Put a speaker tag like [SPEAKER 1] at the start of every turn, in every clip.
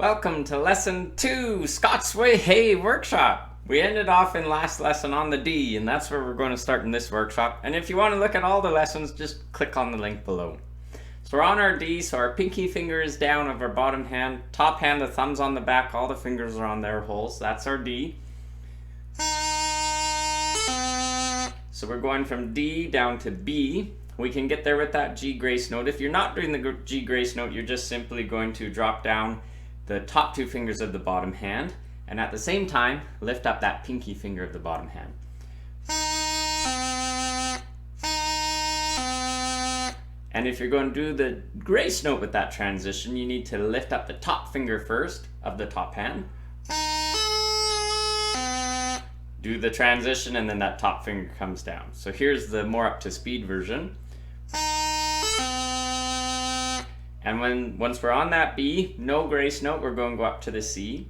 [SPEAKER 1] Welcome to Lesson 2, Scots Wha Hae workshop. We ended off in last lesson on the D, and that's where we're going to start in this workshop. And if you want to look at all the lessons, just click on the link below. So we're on our D, so our pinky finger is down of our bottom hand. Top hand, the thumb's on the back, all the fingers are on their holes. That's our D. So we're going from D down to B. We can get there with that G grace note. If you're not doing the G grace note, you're just simply going to drop down the top two fingers of the bottom hand, and at the same time lift up that pinky finger of the bottom hand. And if you're going to do the grace note with that transition, you need to lift up the top finger first of the top hand, do the transition, and then that top finger comes down. So here's the more up to speed version. And once we're on that B, no grace note, we're going to go up to the C.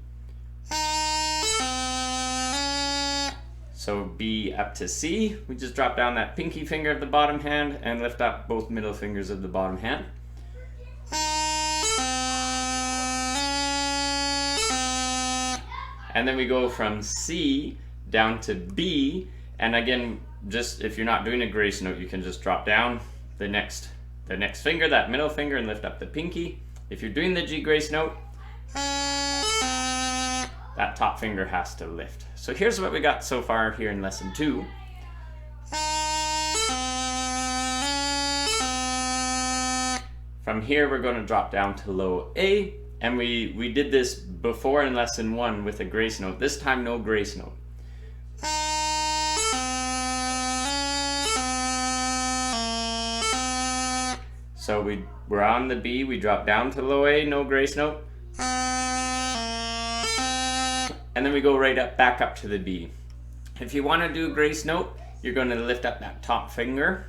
[SPEAKER 1] So B up to C, we just drop down that pinky finger of the bottom hand and lift up both middle fingers of the bottom hand. And then we go from C down to B, and again, just if you're not doing a grace note, you can just drop down the next finger, that middle finger, and lift up the pinky. If you're doing the G grace note, that top finger has to lift. So here's what we got so far here in lesson 2. From here we're going to drop down to low A, and we did this before in lesson 1 with a grace note. This time no grace note. So we're on the B, we drop down to low A, no grace note. And then we go right up, back up to the B. If you want to do a grace note, you're going to lift up that top finger,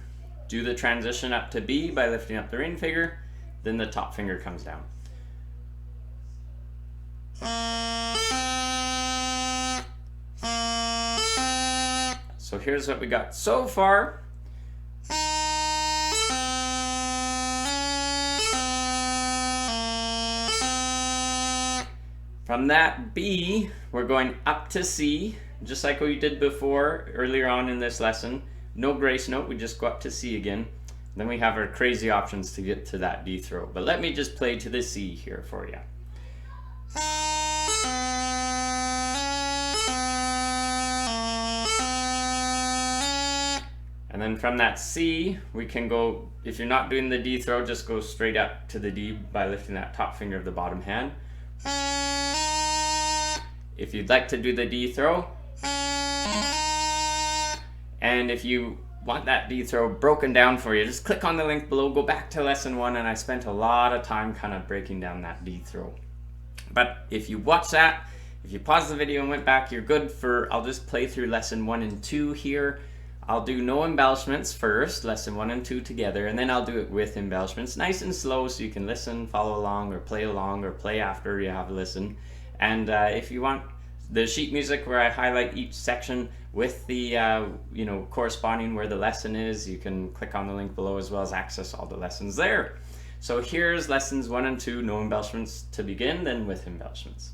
[SPEAKER 1] do the transition up to B by lifting up the ring finger, then the top finger comes down. So here's what we got so far. From that B, we're going up to C, just like we did before, earlier on in this lesson. No grace note, we just go up to C again. Then we have our crazy options to get to that D throw. But let me just play to the C here for you. And then from that C, we can go, if you're not doing the D throw, just go straight up to the D by lifting that top finger of the bottom hand. If you'd like to do the D throw, and if you want that D throw broken down for you, just click on the link below, go back to lesson 1, and I spent a lot of time kind of breaking down that D throw. But if you watch that, if you pause the video and went back, you're good for, I'll just play through lesson 1 and 2 here. I'll do no embellishments first, lesson 1 and 2 together, and then I'll do it with embellishments, nice and slow, so you can listen, follow along, or play after you have a listen. And if you want the sheet music where I highlight each section with the corresponding where the lesson is, you can click on the link below as well as access all the lessons there. So here's lessons 1 and 2, no embellishments to begin, then with embellishments.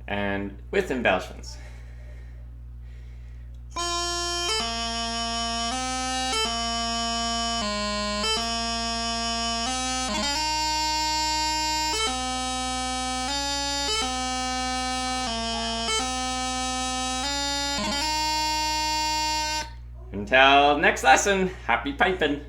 [SPEAKER 1] And with embellishments. Until next lesson, happy piping!